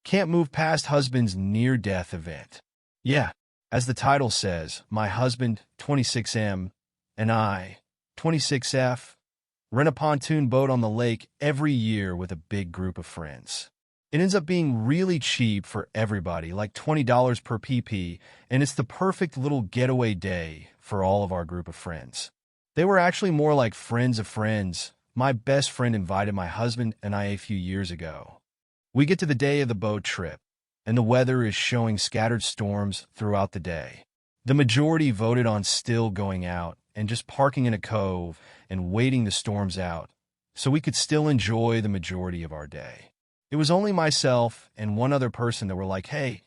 Can't move past husband's near-death event. Yeah, as the title says, my husband, 26M, and I, 26F, rent a pontoon boat on the lake every year with a big group of friends. It ends up being really cheap for everybody, like $20 per PP, and it's the perfect little getaway day for all of our group of friends. They were actually more like friends of friends. My best friend invited my husband and I a few years ago. We get to the day of the boat trip, and the weather is showing scattered storms throughout the day. The majority voted on still going out and just parking in a cove and waiting the storms out, so we could still enjoy the majority of our day. It was only myself and one other person that were like, hey,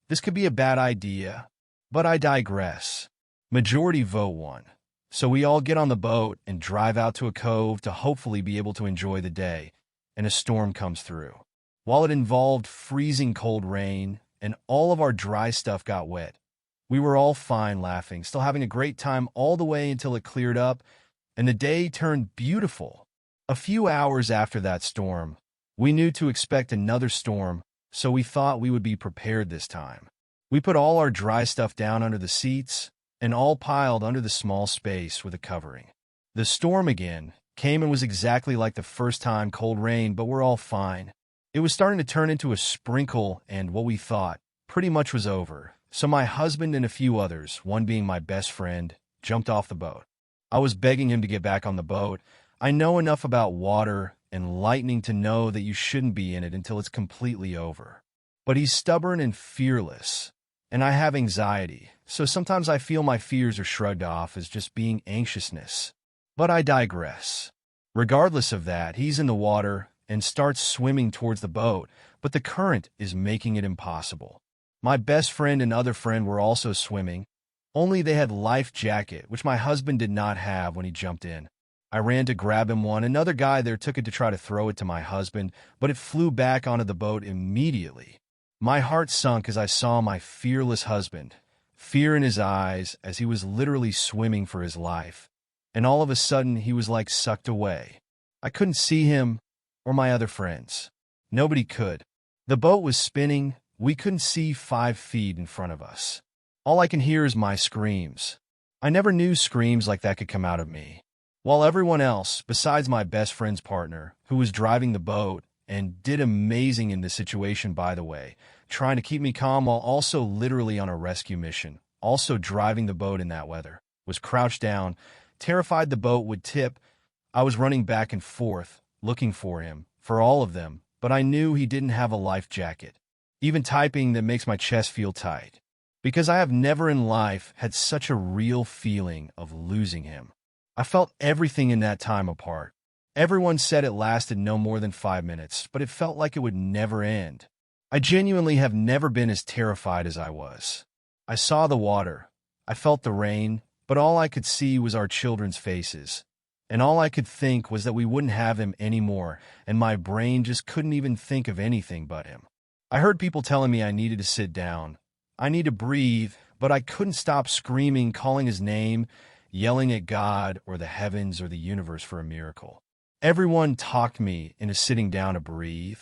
this could be a bad idea, but I digress. Majority vote won. So we all get on the boat and drive out to a cove to hopefully be able to enjoy the day, and a storm comes through. While it involved freezing cold rain and all of our dry stuff got wet, we were all fine laughing, still having a great time all the way until it cleared up and the day turned beautiful. A few hours after that storm, we knew to expect another storm, so we thought we would be prepared this time. We put all our dry stuff down under the seats and all piled under the small space with a covering. The storm again came and was exactly like the first time, cold rain, but we're all fine. It was starting to turn into a sprinkle, and what we thought pretty much was over. So my husband and a few others, one being my best friend, jumped off the boat. I was begging him to get back on the boat. I know enough about water and lightning to know that you shouldn't be in it until it's completely over. But he's stubborn and fearless, and I have anxiety, so sometimes I feel my fears are shrugged off as just being anxiousness. But I digress. Regardless of that, he's in the water and starts swimming towards the boat, but the current is making it impossible. My best friend and other friend were also swimming, only they had life jacket, which my husband did not have when he jumped in. I ran to grab him one. Another guy there took it to try to throw it to my husband, but it flew back onto the boat immediately. My heart sunk as I saw my fearless husband, fear in his eyes as he was literally swimming for his life, and all of a sudden he was like sucked away. I couldn't see him or my other friends. Nobody could. The boat was spinning. We couldn't see 5 feet in front of us. All I can hear is my screams. I never knew screams like that could come out of me. While everyone else, besides my best friend's partner, who was driving the boat and did amazing in this situation, by the way, trying to keep me calm while also literally on a rescue mission, also driving the boat in that weather, was crouched down, terrified the boat would tip. I was running back and forth, looking for him, for all of them, but I knew he didn't have a life jacket. Even typing that makes my chest feel tight, because I have never in life had such a real feeling of losing him. I felt everything in that time apart. Everyone said it lasted no more than 5 minutes, but it felt like it would never end. I genuinely have never been as terrified as I was. I saw the water. I felt the rain, but all I could see was our children's faces. And all I could think was that we wouldn't have him anymore, and my brain just couldn't even think of anything but him. I heard people telling me I needed to sit down. I need to breathe, but I couldn't stop screaming, calling his name, yelling at God or the heavens or the universe for a miracle. Everyone talked me into sitting down to breathe.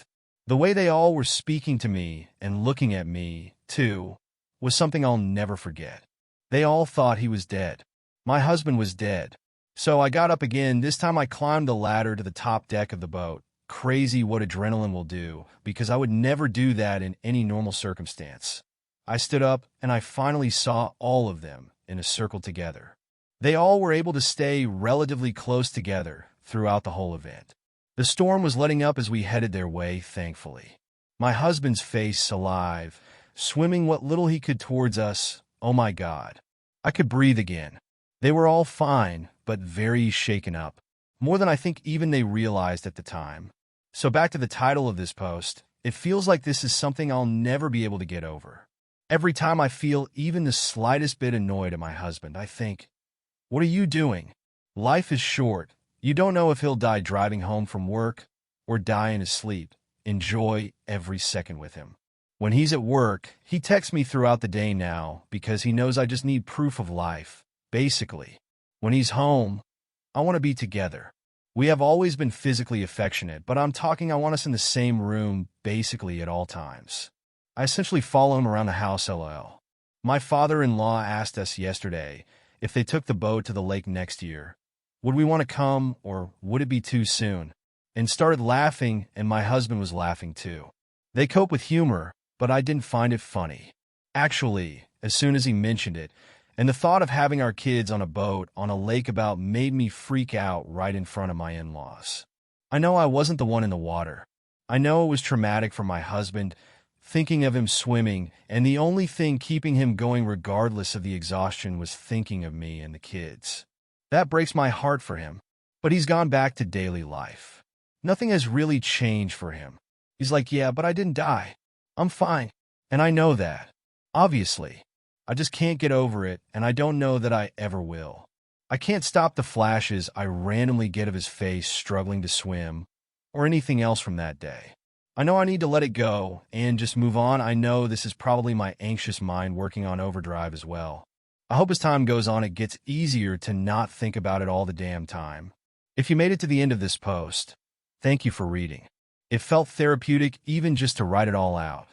The way they all were speaking to me and looking at me, too, was something I'll never forget. They all thought he was dead. My husband was dead. So I got up again. This time I climbed the ladder to the top deck of the boat. Crazy what adrenaline will do, because I would never do that in any normal circumstance. I stood up and I finally saw all of them in a circle together. They all were able to stay relatively close together throughout the whole event. The storm was letting up as we headed their way, thankfully. My husband's face alive, swimming what little he could towards us. Oh my God. I could breathe again. They were all fine, but very shaken up. More than I think even they realized at the time. So back to the title of this post, it feels like this is something I'll never be able to get over. Every time I feel even the slightest bit annoyed at my husband, I think, what are you doing? Life is short. You don't know if he'll die driving home from work or die in his sleep. Enjoy every second with him. When he's at work, he texts me throughout the day now because he knows I just need proof of life, basically. When he's home, I want to be together. We have always been physically affectionate, but I'm talking I want us in the same room, basically at all times. I essentially follow him around the house, lol. My father-in-law asked us yesterday if they took the boat to the lake next year. Would we want to come, or would it be too soon? And started laughing, and my husband was laughing too. They cope with humor, but I didn't find it funny. Actually, as soon as he mentioned it, and the thought of having our kids on a boat on a lake about made me freak out right in front of my in-laws. I know I wasn't the one in the water. I know it was traumatic for my husband, thinking of him swimming, and the only thing keeping him going regardless of the exhaustion was thinking of me and the kids. That breaks my heart for him, but he's gone back to daily life. Nothing has really changed for him. He's like, yeah, but I didn't die. I'm fine. And I know that. Obviously. I just can't get over it, and I don't know that I ever will. I can't stop the flashes I randomly get of his face struggling to swim, or anything else from that day. I know I need to let it go and just move on. I know this is probably my anxious mind working on overdrive as well. I hope as time goes on it gets easier to not think about it all the damn time. If you made it to the end of this post, thank you for reading. It felt therapeutic even just to write it all out.